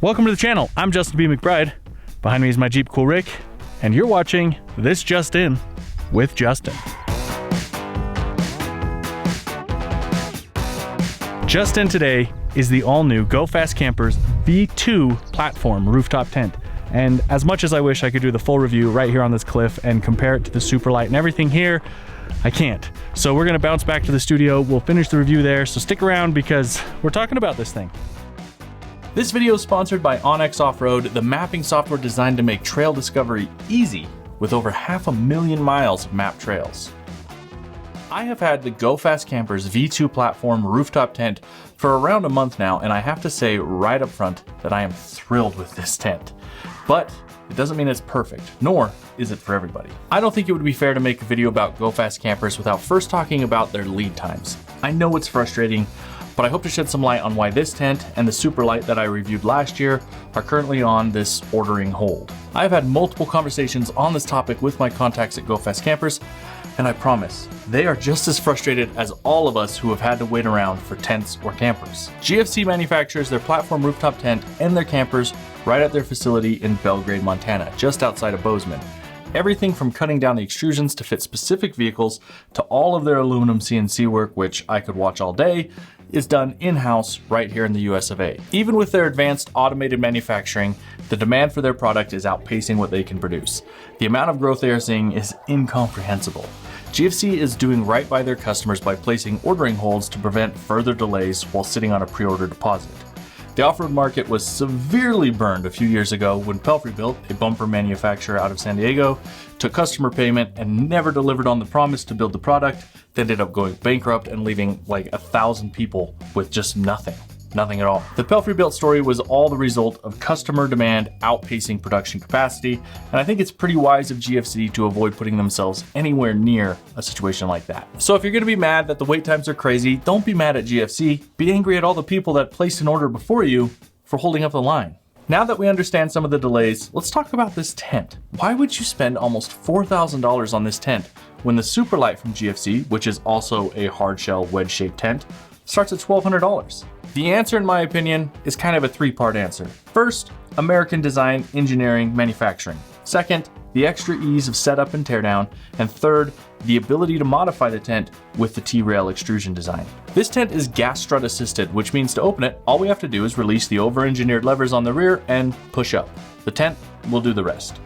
Welcome to the channel. I'm Justin B. McBride. Behind me is my Jeep Cool Rick, and you're watching This Just In with Justin. Just in today is the all-new Go Fast Campers V2 platform rooftop tent. And as much as I wish I could do the full review right here on this cliff and compare it to the Superlight and everything here, I can't. So we're gonna bounce back to the studio. We'll finish the review there, so stick around because we're talking about this thing. This video is sponsored by OnX Off-Road, the mapping software designed to make trail discovery easy with over 500,000 miles of mapped trails. I have had the Go Fast Campers V2 platform rooftop tent for around a month now, and I have to say right up front that I am thrilled with this tent. But it doesn't mean it's perfect, nor is it for everybody. I don't think it would be fair to make a video about Go Fast Campers without first talking about their lead times. I know it's frustrating, but I hope to shed some light on why this tent and the Superlight that I reviewed last year are currently on this ordering hold. I've had multiple conversations on this topic with my contacts at Go Fast Campers, and I promise, they are just as frustrated as all of us who have had to wait around for tents or campers. GFC manufactures their platform rooftop tent and their campers right at their facility in Belgrade, Montana, just outside of Bozeman. Everything from cutting down the extrusions to fit specific vehicles to all of their aluminum CNC work, which I could watch all day, is done in-house right here in the US of A. Even with their advanced automated manufacturing, the demand for their product is outpacing what they can produce. The amount of growth they are seeing is incomprehensible. GFC is doing right by their customers by placing ordering holds to prevent further delays while sitting on a pre-order deposit. The off-road market was severely burned a few years ago when Pelfreybuilt, a bumper manufacturer out of San Diego, took customer payment and never delivered on the promise to build the product. They ended up going bankrupt and leaving like 1,000 people with just nothing at all. The Pelfreybuilt story was all the result of customer demand outpacing production capacity, and I think it's pretty wise of GFC to avoid putting themselves anywhere near a situation like that. So if you're gonna be mad that the wait times are crazy, don't be mad at GFC. Be angry at all the people that placed an order before you for holding up the line. Now that we understand some of the delays, let's talk about this tent. Why would you spend almost $4,000 on this tent when the Superlight from GFC, which is also a hard shell wedge-shaped tent, starts at $1,200? The answer, in my opinion, is kind of a three-part answer. First, American design, engineering, manufacturing. Second, the extra ease of setup and teardown. And third, the ability to modify the tent with the T-rail extrusion design. This tent is gas strut assisted, which means to open it, all we have to do is release the over-engineered levers on the rear and push up. The tent will do the rest.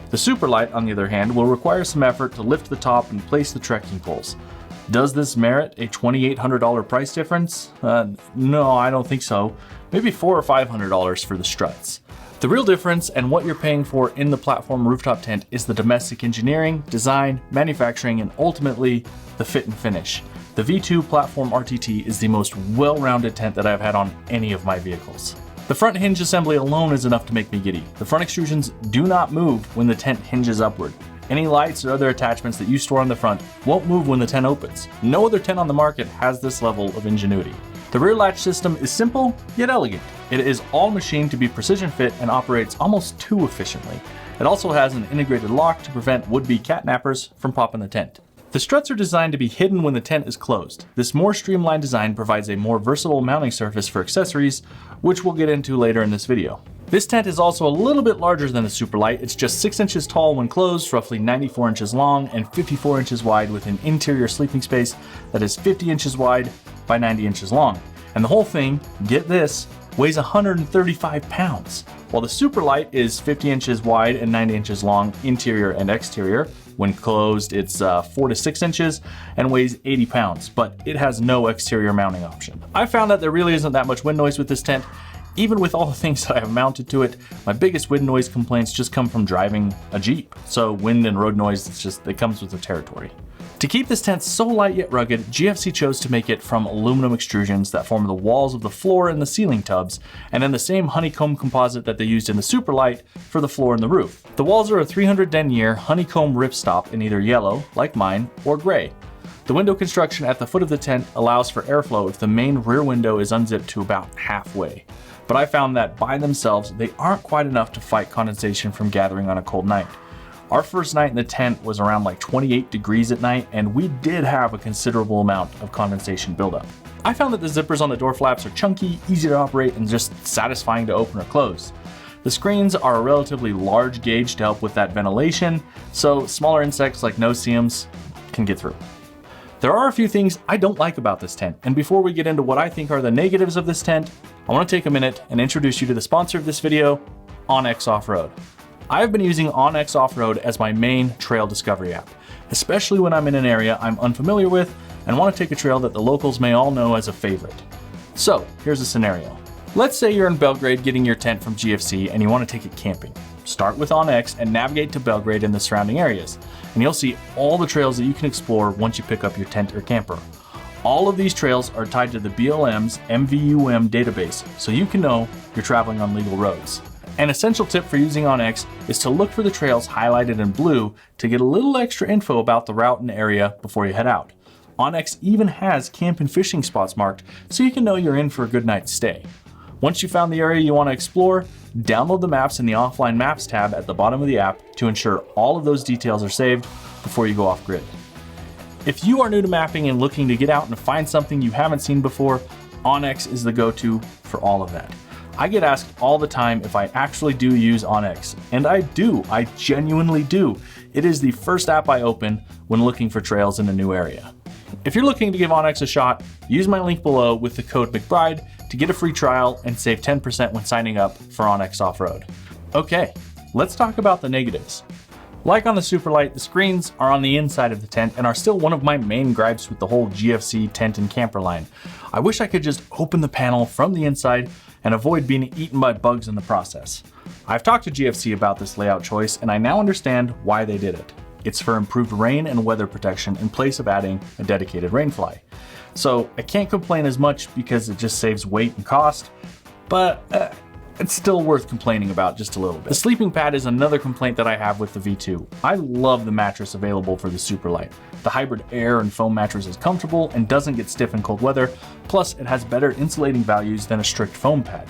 The Superlight, on the other hand, will require some effort to lift the top and place the trekking poles. Does this merit a $2,800 price difference? No, I don't think so. Maybe $400 or $500 for the struts. The real difference and what you're paying for in the platform rooftop tent is the domestic engineering, design, manufacturing, and ultimately the fit and finish. The V2 platform RTT is the most well-rounded tent that I've had on any of my vehicles. The front hinge assembly alone is enough to make me giddy. The front extrusions do not move when the tent hinges upward. Any lights or other attachments that you store on the front won't move when the tent opens. No other tent on the market has this level of ingenuity. The rear latch system is simple, yet elegant. It is all machined to be precision fit and operates almost too efficiently. It also has an integrated lock to prevent would-be catnappers from popping the tent. The struts are designed to be hidden when the tent is closed. This more streamlined design provides a more versatile mounting surface for accessories, which we'll get into later in this video. This tent is also a little bit larger than the Superlight. It's just 6 inches tall when closed, roughly 94 inches long, and 54 inches wide with an interior sleeping space that is 50 inches wide by 90 inches long. And the whole thing, get this, weighs 135 pounds. While the Superlight is 50 inches wide and 90 inches long, interior and exterior. When closed, it's 4 to 6 inches and weighs 80 pounds, but it has no exterior mounting option. I found that there really isn't that much wind noise with this tent. Even with all the things that I have mounted to it, my biggest wind noise complaints just come from driving a Jeep. So wind and road noise, it comes with the territory. To keep this tent so light yet rugged, GFC chose to make it from aluminum extrusions that form the walls of the floor and the ceiling tubs, and then the same honeycomb composite that they used in the Superlight for the floor and the roof. The walls are a 300 denier honeycomb ripstop in either yellow, like mine, or gray. The window construction at the foot of the tent allows for airflow if the main rear window is unzipped to about halfway. But I found that by themselves, they aren't quite enough to fight condensation from gathering on a cold night. Our first night in the tent was around like 28 degrees at night, and we did have a considerable amount of condensation buildup. I found that the zippers on the door flaps are chunky, easy to operate, and just satisfying to open or close. The screens are a relatively large gauge to help with that ventilation, so smaller insects like no-see-ums can get through. There are a few things I don't like about this tent, and before we get into what I think are the negatives of this tent, I want to take a minute and introduce you to the sponsor of this video, onX Off-Road. I've been using onX Off-Road as my main trail discovery app, especially when I'm in an area I'm unfamiliar with and want to take a trail that the locals may all know as a favorite. So here's a scenario. Let's say you're in Belgrade getting your tent from GFC and you want to take it camping. Start with onX and navigate to Belgrade and the surrounding areas, and you'll see all the trails that you can explore once you pick up your tent or camper. All of these trails are tied to the BLM's MVUM database, so you can know you're traveling on legal roads. An essential tip for using onX is to look for the trails highlighted in blue to get a little extra info about the route and area before you head out. onX even has camp and fishing spots marked, so you can know you're in for a good night's stay. Once you found the area you want to explore, download the maps in the Offline Maps tab at the bottom of the app to ensure all of those details are saved before you go off grid. If you are new to mapping and looking to get out and find something you haven't seen before, onX is the go-to for all of that. I get asked all the time if I actually do use onX, and I do. I genuinely do. It is the first app I open when looking for trails in a new area. If you're looking to give onX a shot, use my link below with the code McBride to get a free trial and save 10% when signing up for onX Off-Road. Okay, let's talk about the negatives. Like on the Superlight, the screens are on the inside of the tent and are still one of my main gripes with the whole GFC tent and camper line. I wish I could just open the panel from the inside and avoid being eaten by bugs in the process. I've talked to GFC about this layout choice and I now understand why they did it. It's for improved rain and weather protection in place of adding a dedicated rainfly. So I can't complain as much because it just saves weight and cost, but it's still worth complaining about just a little bit. The sleeping pad is another complaint that I have with the V2. I love the mattress available for the Superlight. The hybrid air and foam mattress is comfortable and doesn't get stiff in cold weather, plus it has better insulating values than a strict foam pad.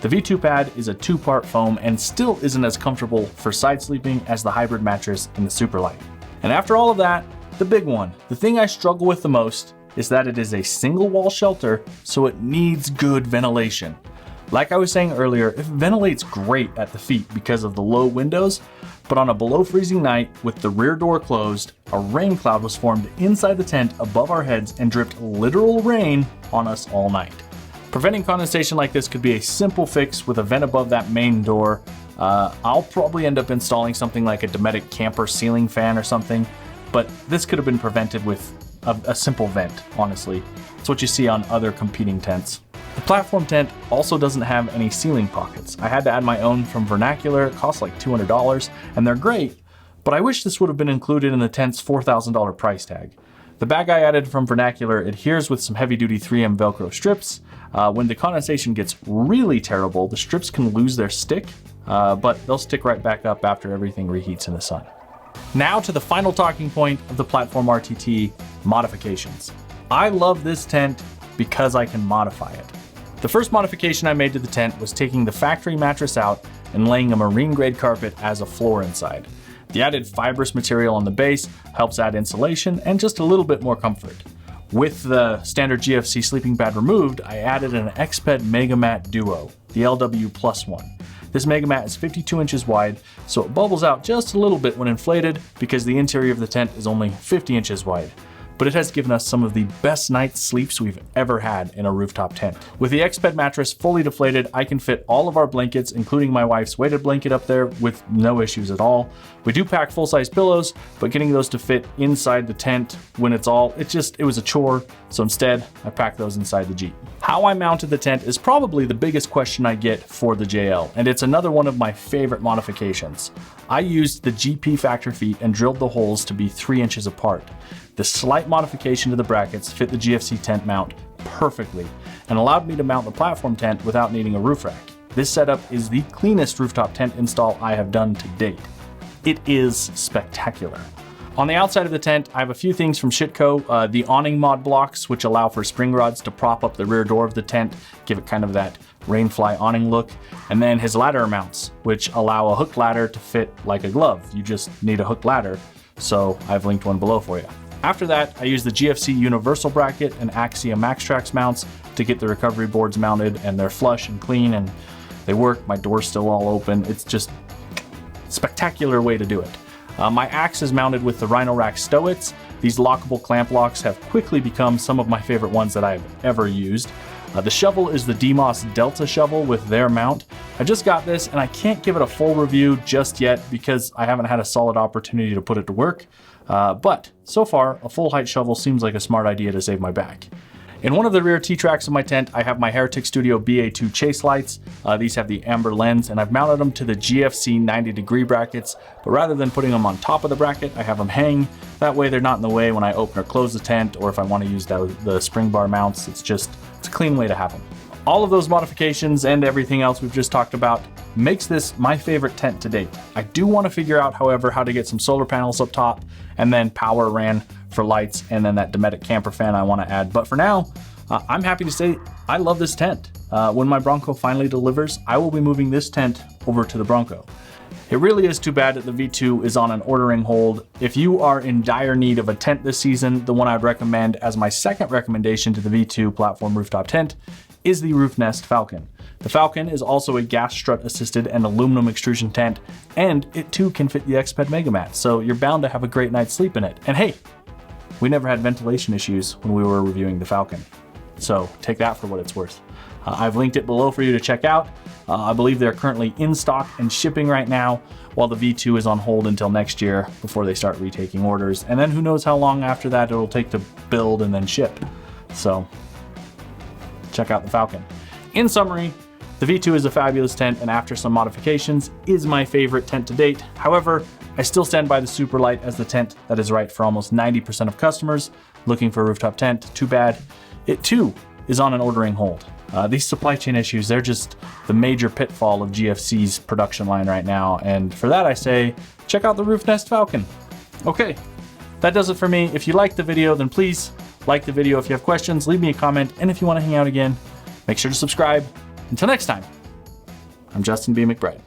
The V2 pad is a 2-part foam and still isn't as comfortable for side sleeping as the hybrid mattress in the Superlight. And after all of that, the big one, the thing I struggle with the most, is that it is a single wall shelter, so it needs good ventilation. Like I was saying earlier, it ventilates great at the feet because of the low windows, but on a below freezing night with the rear door closed, a rain cloud was formed inside the tent above our heads and dripped literal rain on us all night. Preventing condensation like this could be a simple fix with a vent above that main door. I'll probably end up installing something like a Dometic camper ceiling fan or something, but this could have been prevented with a simple vent, honestly. It's what you see on other competing tents. The platform tent also doesn't have any ceiling pockets. I had to add my own from Vernacular. It costs like $200, and they're great, but I wish this would have been included in the tent's $4,000 price tag. The bag I added from Vernacular adheres with some heavy-duty 3M Velcro strips. When the condensation gets really terrible, the strips can lose their stick, but they'll stick right back up after everything reheats in the sun. Now to the final talking point of the Platform RTT, modifications. I love this tent because I can modify it. The first modification I made to the tent was taking the factory mattress out and laying a marine grade carpet as a floor inside. The added fibrous material on the base helps add insulation and just a little bit more comfort. With the standard GFC sleeping pad removed, I added an Exped Megamat Duo, the LW Plus one. This Megamat is 52 inches wide, so it bubbles out just a little bit when inflated because the interior of the tent is only 50 inches wide. But it has given us some of the best night's sleeps we've ever had in a rooftop tent. With the Exped mattress fully deflated, I can fit all of our blankets, including my wife's weighted blanket up there with no issues at all. We do pack full-size pillows, but getting those to fit inside the tent when it was a chore, so instead I packed those inside the Jeep. How I mounted the tent is probably the biggest question I get for the JL, and it's another one of my favorite modifications. I used the GP factor feet and drilled the holes to be 3 inches apart. The slight modification to the brackets fit the GFC tent mount perfectly and allowed me to mount the platform tent without needing a roof rack. This setup is the cleanest rooftop tent install I have done to date. It is spectacular. On the outside of the tent, I have a few things from Shitco. The awning mod blocks, which allow for spring rods to prop up the rear door of the tent, give it kind of that rainfly awning look. And then his ladder mounts, which allow a hook ladder to fit like a glove. You just need a hook ladder, so I've linked one below for you. After that, I use the GFC universal bracket and Axia MaxTrax mounts to get the recovery boards mounted, and they're flush and clean and they work. My door's still all open. It's just a spectacular way to do it. My axe is mounted with the Rhino Rack Stoits. These lockable clamp locks have quickly become some of my favorite ones that I've ever used. The shovel is the Demos Delta shovel with their mount. I just got this and I can't give it a full review just yet because I haven't had a solid opportunity to put it to work. But so far, a full height shovel seems like a smart idea to save my back. In one of the rear T-tracks of my tent, I have my Heretic Studio BA2 chase lights. These have the amber lens, and I've mounted them to the GFC 90-degree brackets, but rather than putting them on top of the bracket, I have them hang. That way they're not in the way when I open or close the tent, or if I want to use the spring bar mounts. It's a clean way to have them. All of those modifications and everything else we've just talked about makes this my favorite tent to date. I do want to figure out, however, how to get some solar panels up top and then power ran for lights and then that Dometic camper fan I want to add. But for now, I'm happy to say I love this tent. When my Bronco finally delivers, I will be moving this tent over to the Bronco. It really is too bad that the V2 is on an ordering hold. If you are in dire need of a tent this season, the one I'd recommend as my second recommendation to the V2 platform rooftop tent is the Roofnest Falcon. The Falcon is also a gas strut assisted and aluminum extrusion tent, and it too can fit the Xped Mega Mat, so you're bound to have a great night's sleep in it. And hey, we never had ventilation issues when we were reviewing the Falcon, so take that for what it's worth. I've linked it below for you to check out. I believe they're currently in stock and shipping right now, while the V2 is on hold until next year before they start retaking orders. And then who knows how long after that it'll take to build and then ship. So check out the Falcon. In summary, the V2 is a fabulous tent, and after some modifications is my favorite tent to date. However, I still stand by the Superlight as the tent that is right for almost 90% of customers looking for a rooftop tent. Too bad it too is on an ordering hold. These supply chain issues, they're just the major pitfall of GFC's production line right now. And for that I say, check out the Roofnest Falcon. Okay, that does it for me. If you liked the video, then please like the video. If you have questions, leave me a comment. And if you want to hang out again, make sure to subscribe. Until next time, I'm Justin B. McBride.